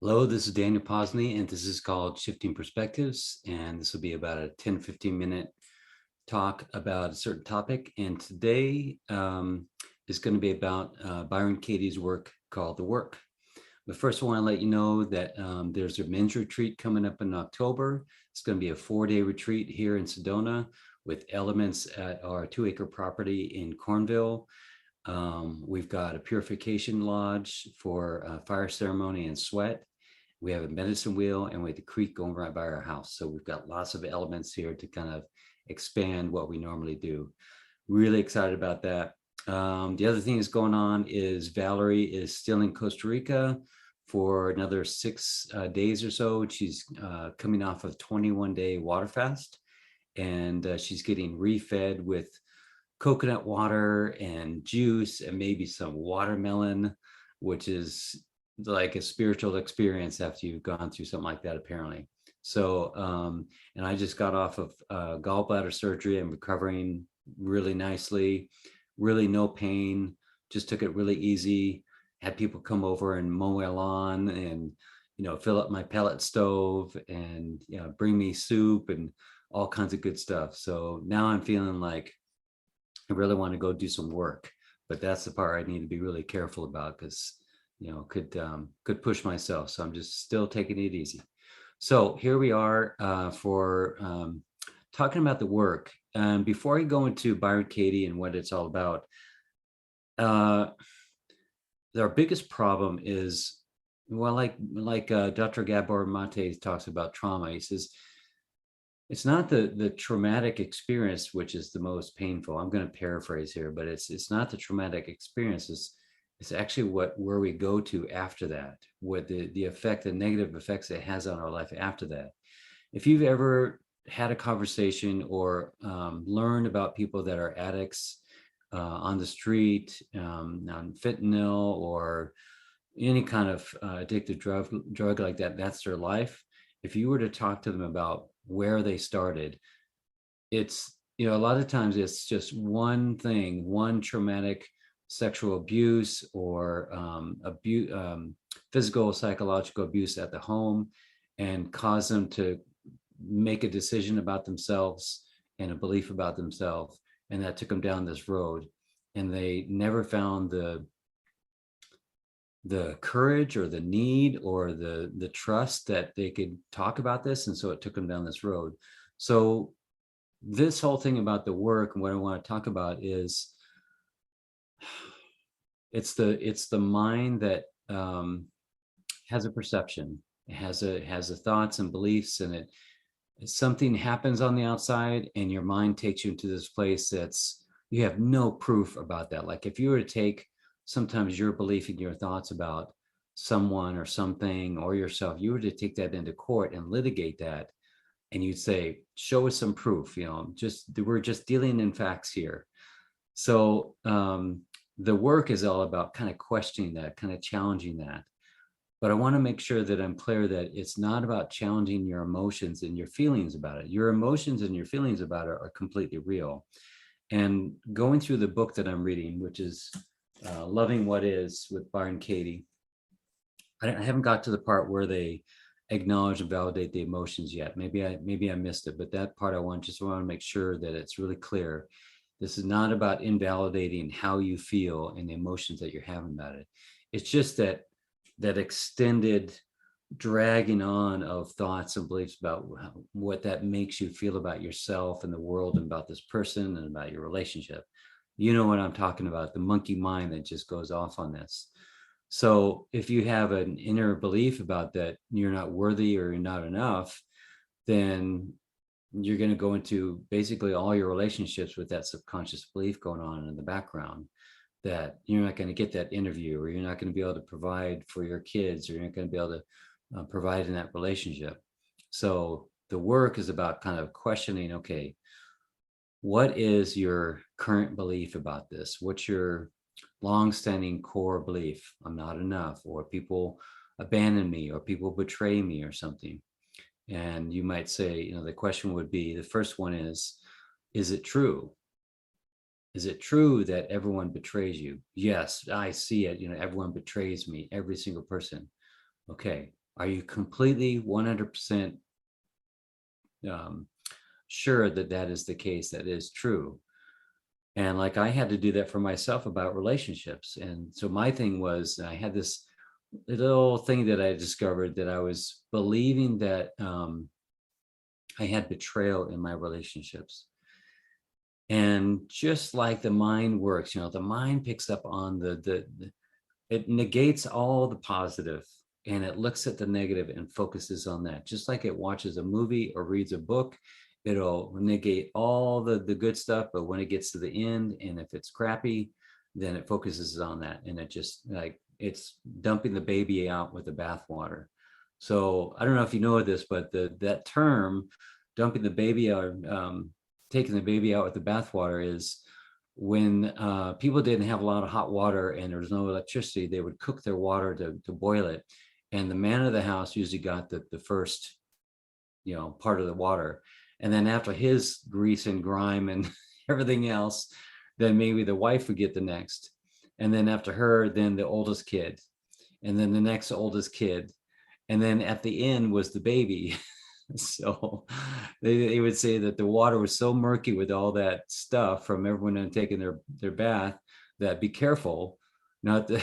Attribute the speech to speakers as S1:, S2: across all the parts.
S1: Hello, this is Daniel Posney, and this is called Shifting Perspectives. And this will be about a 10-15 minute talk about a certain topic. And today is going to be about Bryon Katie's work called The Work. But first, I want to let you know that there's a men's retreat coming up in October. It's going to be a 4-day retreat here in Sedona with elements at our 2-acre property in Cornville. We've got a purification lodge for fire ceremony and sweat. We have a medicine wheel, and we have the creek going right by our house. So we've got lots of elements here to kind of expand what we normally do. Really excited about that. The other thing that's going on is Valerie is still in Costa Rica for another 6 days or so. She's coming off of 21-day water fast, and she's getting refed with coconut water and juice and maybe some watermelon, which is like a spiritual experience after you've gone through something like that, apparently. So, and I just got off of gallbladder surgery. I'm recovering really nicely, really no pain, just took it really easy. Had people come over and mow my lawn and, fill up my pellet stove and, bring me soup and all kinds of good stuff. So now I'm feeling like I really want to go do some work, but that's the part I need to be really careful about because could push myself. So I'm just still taking it easy. So here we are for talking about the work. Before I go into Bryon Katie and what it's all about, our biggest problem is, well, like Dr. Gabor Mate talks about trauma. He says it's not the traumatic experience which is the most painful. I'm going to paraphrase here, but it's not the traumatic experiences. It's actually where we go to after that, what the effect, the negative effects it has on our life after that. If you've ever had a conversation or learned about people that are addicts on the street, on fentanyl or any kind of addictive drug like that, that's their life. If you were to talk to them about where they started, it's, a lot of times it's just one thing, one traumatic sexual abuse or physical, psychological abuse at the home, and cause them to make a decision about themselves and a belief about themselves. And that took them down this road. And they never found the courage or the need or the trust that they could talk about this. And so it took them down this road. So this whole thing about the work and what I want to talk about is it's the mind that has a perception. It has a thoughts and beliefs, and something happens on the outside and your mind takes you into this place that's, you have no proof about that. Like if you were to take sometimes your belief and your thoughts about someone or something or yourself, you were to take that into court and litigate that, and you'd say, show us some proof, we're just dealing in facts here. So the work is all about kind of questioning that, kind of challenging that. But I want to make sure that I'm clear that it's not about challenging your emotions and your feelings about it. Your emotions and your feelings about it are completely real. And going through the book that I'm reading, which is Loving What Is with Bryon Katie, I haven't got to the part where they acknowledge and validate the emotions yet. Maybe I missed it, but that part I want to make sure that it's really clear. This is not about invalidating how you feel and the emotions that you're having about it. It's just that extended dragging on of thoughts and beliefs about what that makes you feel about yourself and the world and about this person and about your relationship. You know what I'm talking about, the monkey mind that just goes off on this. So if you have an inner belief about that you're not worthy or you're not enough, then you're going to go into basically all your relationships with that subconscious belief going on in the background, that you're not going to get that interview, or you're not going to be able to provide for your kids, or you're not going to be able to provide in that relationship. So the work is about kind of questioning, okay, what is your current belief about this? What's your long-standing core belief? I'm not enough, or people abandon me, or people betray me, or something. And you might say, the question would be, the first one is it true? Is it true that everyone betrays you? Yes, I see it. Everyone betrays me, every single person. Okay. Are you completely 100% um, sure that that is the case, that is true? And like I had to do that for myself about relationships. And so my thing was, I had this little thing that I discovered, that I was believing that I had betrayal in my relationships. And just like the mind works, the mind picks up on it negates all the positive, and it looks at the negative and focuses on that. Just like it watches a movie or reads a book, it'll negate all the good stuff, but when it gets to the end, and if it's crappy, then it focuses on that, and it just, like, it's dumping the baby out with the bathwater. So I don't know if you know this, but that term, dumping the baby out, taking the baby out with the bathwater, is when people didn't have a lot of hot water and there was no electricity, they would cook their water to boil it. And the man of the house usually got the first, part of the water. And then after his grease and grime and everything else, then maybe the wife would get the next. And then after her, then the oldest kid. And then the next oldest kid. And then at the end was the baby. So they would say that the water was so murky with all that stuff from everyone taking their bath, that be careful not to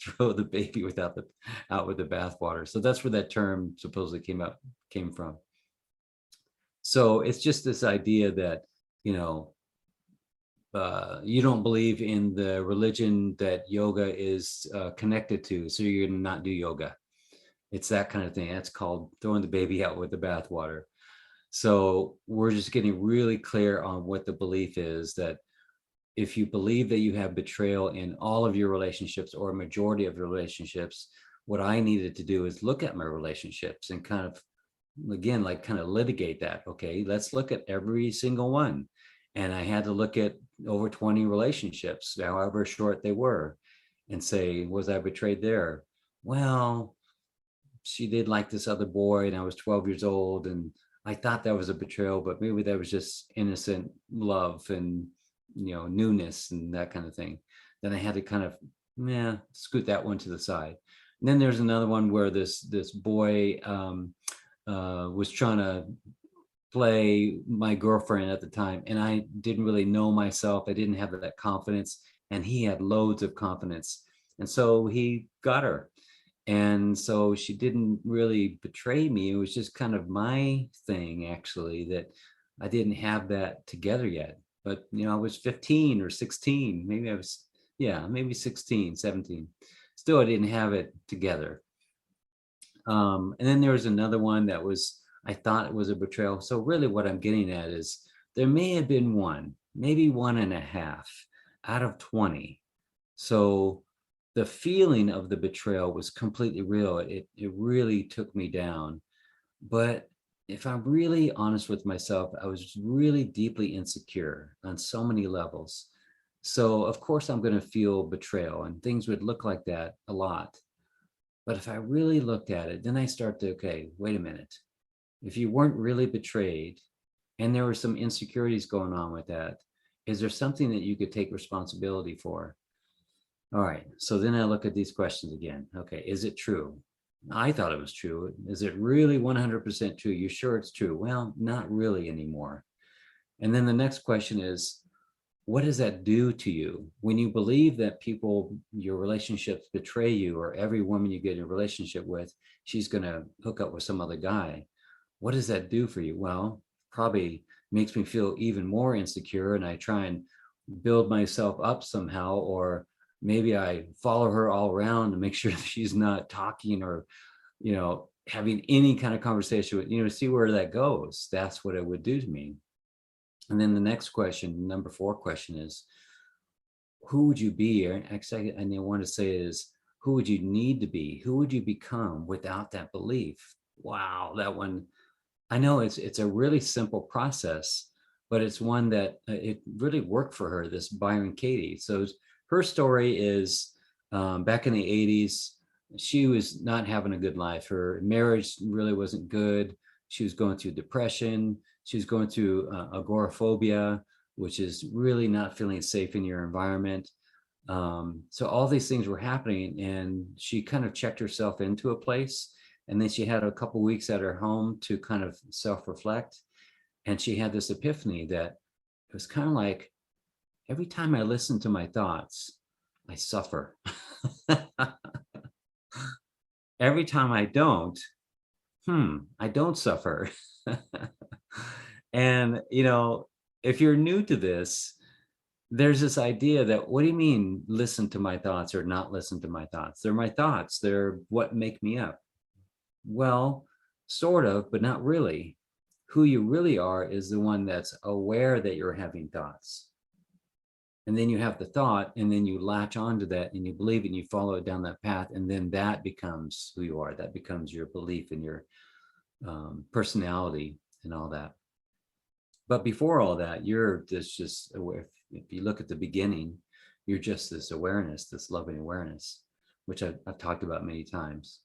S1: throw the baby out with the bath water. So that's where that term supposedly came from. So it's just this idea that, you don't believe in the religion that yoga is connected to, so you're going to not do yoga. It's that kind of thing. That's called throwing the baby out with the bathwater. So we're just getting really clear on what the belief is, that if you believe that you have betrayal in all of your relationships or a majority of your relationships, what I needed to do is look at my relationships and kind of, again, like kind of litigate that. Okay, let's look at every single one. And I had to look at over 20 relationships, however short they were, and say, was I betrayed there? Well, she did like this other boy and I was 12 years old, and I thought that was a betrayal, but maybe that was just innocent love and, newness and that kind of thing. Then I had to kind of, scoot that one to the side. And then there's another one where this boy was trying to play my girlfriend at the time, and I didn't really know myself. I didn't have that confidence, and he had loads of confidence, and so he got her. And so she didn't really betray me. It was just kind of my thing, actually, that I didn't have that together yet. But, I was 15 or 16. Maybe I was, maybe 16, 17. Still, I didn't have it together. And then there was another one that was, I thought it was a betrayal. So really what I'm getting at is there may have been one, maybe 1.5 out of 20. So the feeling of the betrayal was completely real. It really took me down. But if I'm really honest with myself, I was really deeply insecure on so many levels. So of course I'm going to feel betrayal, and things would look like that a lot. But if I really looked at it, then I start to, okay, wait a minute. If you weren't really betrayed and there were some insecurities going on with that, is there something that you could take responsibility for? All right. So then I look at these questions again. Okay. Is it true? I thought it was true. Is it really 100% true? You sure it's true? Well, not really anymore. And then the next question is, what does that do to you when you believe that people, your relationships betray you, or every woman you get in a relationship with, she's going to hook up with some other guy? What does that do for you? Well, probably makes me feel even more insecure, and I try and build myself up somehow, or maybe I follow her all around to make sure that she's not talking or, having any kind of conversation with, see where that goes. That's what it would do to me. And then the next question, number 4 question, is who would you be? Actually, and I want to say is, who would you need to be? Who would you become without that belief? Wow, that one. I know it's a really simple process, but it's one that it really worked for her, this Bryon Katie. So her story is, back in the 80s, she was not having a good life. Her marriage really wasn't good. She was going through depression. She was going through agoraphobia, which is really not feeling safe in your environment. So all these things were happening, and she kind of checked herself into a place. And then she had a couple weeks at her home to kind of self-reflect. And she had this epiphany that it was kind of like every time I listen to my thoughts, I suffer. Every time I don't, I don't suffer. And, if you're new to this, there's this idea that, what do you mean listen to my thoughts or not listen to my thoughts? They're my thoughts. They're what make me up. Well, sort of, but not really. Who you really are is the one that's aware that you're having thoughts. And then you have the thought, and then you latch onto that and you believe it and you follow it down that path. And then that becomes who you are. That becomes your belief and your personality and all that. But before all that, you're this just aware. If you look at the beginning, you're just this awareness, this loving awareness, which I've talked about many times.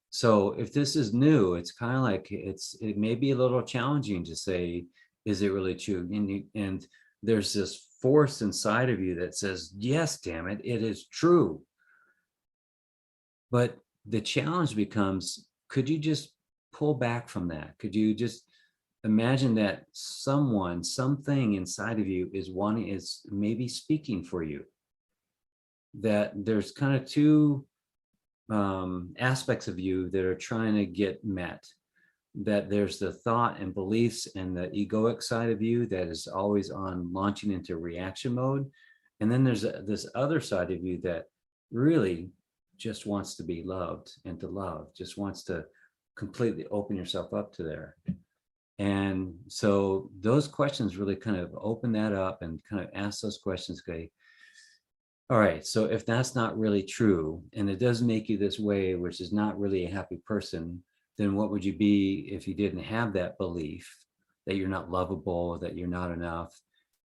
S1: So if this is new, it's kind of like it may be a little challenging to say, is it really true? And there's this force inside of you that says, yes, damn it, it is true. But the challenge becomes, could you just pull back from that? Could you just imagine that something inside of you is maybe speaking for you? That there's kind of two aspects of you that are trying to get met. That there's the thought and beliefs and the egoic side of you that is always on launching into reaction mode. And then there's this other side of you that really just wants to be loved and to love, just wants to completely open yourself up to there. And so those questions really kind of open that up and kind of ask those questions. Okay, all right, so if that's not really true and it does make you this way, which is not really a happy person, then what would you be if you didn't have that belief that you're not lovable, that you're not enough?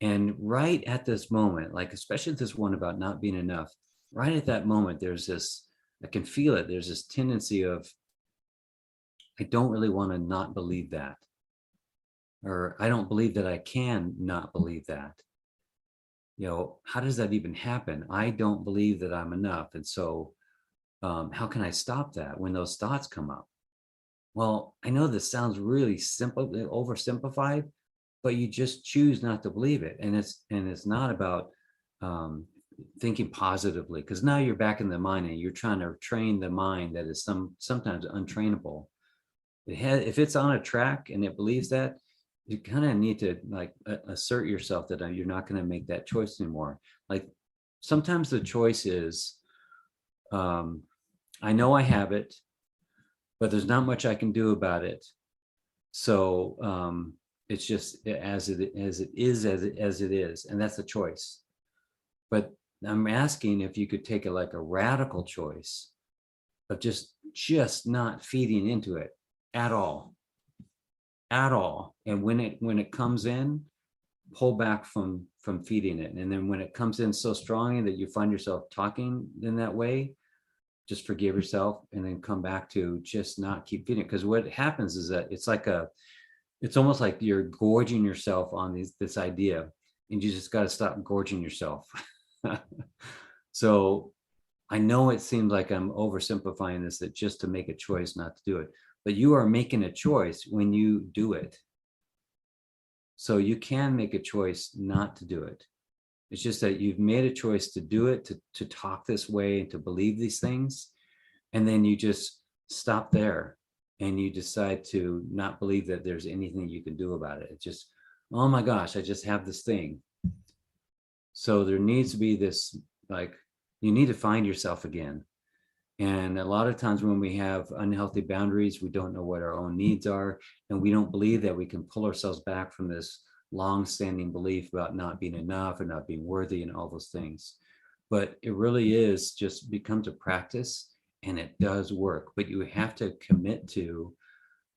S1: And right at this moment, like especially this one about not being enough, right at that moment, there's this, I can feel it. There's this tendency of, I don't really want to not believe that. Or I don't believe that I can not believe that. How does that even happen? I don't believe that I'm enough. And so how can I stop that when those thoughts come up? Well, I know this sounds really simple, oversimplified, but you just choose not to believe it. And it's not about thinking positively, because now you're back in the mind and you're trying to train the mind that is sometimes untrainable. If it's on a track and it believes that, you kind of need to assert yourself that you're not going to make that choice anymore. Like sometimes the choice is, I know I have it, but there's not much I can do about it. So it's just as it is, and that's a choice. But I'm asking if you could take a radical choice of just not feeding into it at all. And when it comes in, pull back from feeding it. And then when it comes in so strongly that you find yourself talking in that way, just forgive yourself and then come back to just not keep feeding it. Because what happens is that it's almost like you're gorging yourself on this idea, and you just got to stop gorging yourself. So I know it seems like I'm oversimplifying this, that just to make a choice not to do it, but you are making a choice when you do it. So you can make a choice not to do it. It's just that you've made a choice to do it, to talk this way, to believe these things. And then you just stop there and you decide to not believe that there's anything you can do about it. It's just, oh my gosh, I just have this thing. So there needs to be this, you need to find yourself again. And a lot of times when we have unhealthy boundaries, we don't know what our own needs are. And we don't believe that we can pull ourselves back from this long-standing belief about not being enough and not being worthy and all those things. But it really is just becomes a practice, and it does work. But you have to commit to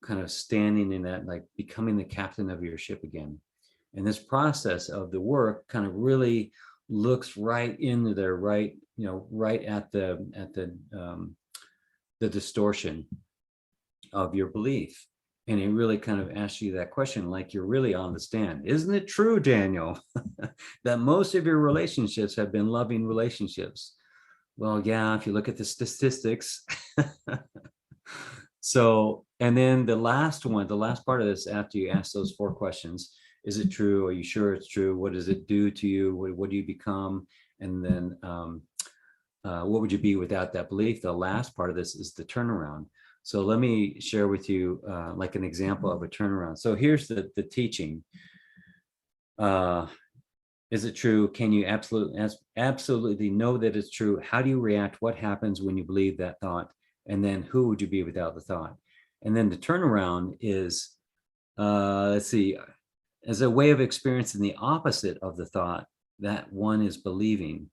S1: kind of standing in that, becoming the captain of your ship again. And this process of the work kind of really looks right into there, right at the distortion of your belief. And it really kind of asks you that question, like you're really on the stand. Isn't it true, Daniel, that most of your relationships have been loving relationships? Well, yeah, if you look at the statistics. So, and then the last one, the last part of this, after you ask those 4 questions, is it true? Are you sure it's true? What does it do to you? What do you become? And then what would you be without that belief? The last part of this is the turnaround. So let me share with you like an example of a turnaround. So here's the teaching. Is it true? Can you absolutely know that it's true? How do you react? What happens when you believe that thought? And then who would you be without the thought? And then the turnaround is, let's see, as a way of experiencing the opposite of the thought that one is believing.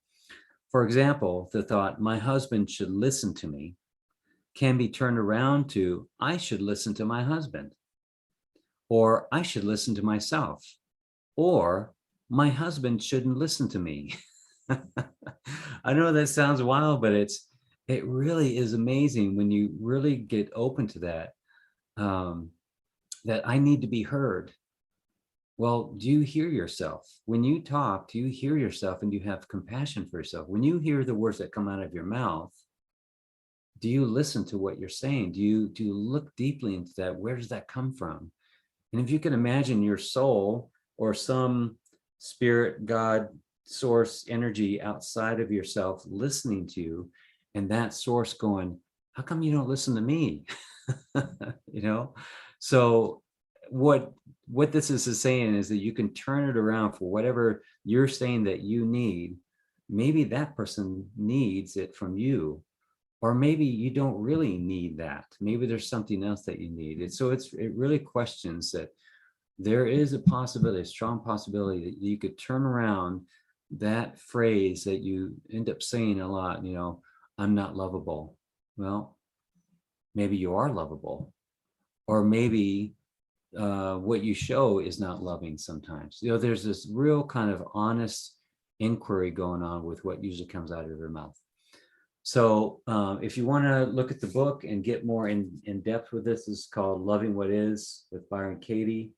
S1: For example, the thought, my husband should listen to me, can be turned around to, I should listen to my husband, or I should listen to myself, or my husband shouldn't listen to me. I know that sounds wild, but it really is amazing when you really get open to that, that I need to be heard. Well, do you hear yourself? When you talk, do you hear yourself and do you have compassion for yourself? When you hear the words that come out of your mouth, do you listen to what you're saying? Do you look deeply into that? Where does that come from? And if you can imagine your soul or some spirit, God, source, energy outside of yourself listening to you, and that source going, how come you don't listen to me? You know? So what this is saying is that you can turn it around for whatever you're saying that you need. Maybe that person needs it from you, or maybe you don't really need that. Maybe there's something else that you need. And so it really questions that there is a possibility, a strong possibility that you could turn around that phrase that you end up saying a lot, you know, I'm not lovable. Well, maybe you are lovable, or maybe what you show is not loving sometimes. You know, there's this real kind of honest inquiry going on with what usually comes out of your mouth. So if you want to look at the book and get more in depth with this, is called Loving What Is with Bryon Katie.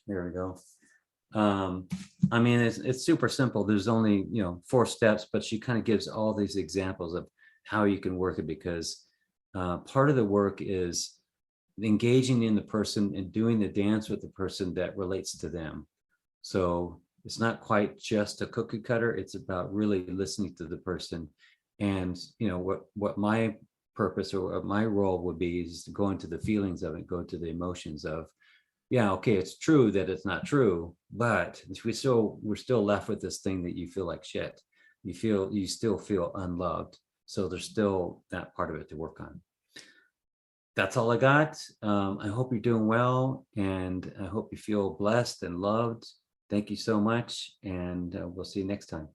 S1: There we go. I mean, it's super simple. There's only, 4 steps, but she kind of gives all these examples of how you can work it, because part of the work is engaging in the person and doing the dance with the person that relates to them. So it's not quite just a cookie cutter. It's about really listening to the person. And, what my purpose or what my role would be is to go into the feelings of it, go to the emotions of, yeah, okay, it's true that it's not true, but we're still left with this thing that you feel like shit. You still feel unloved. So there's still that part of it to work on. That's all I got. I hope you're doing well, and I hope you feel blessed and loved. Thank you so much, and we'll see you next time.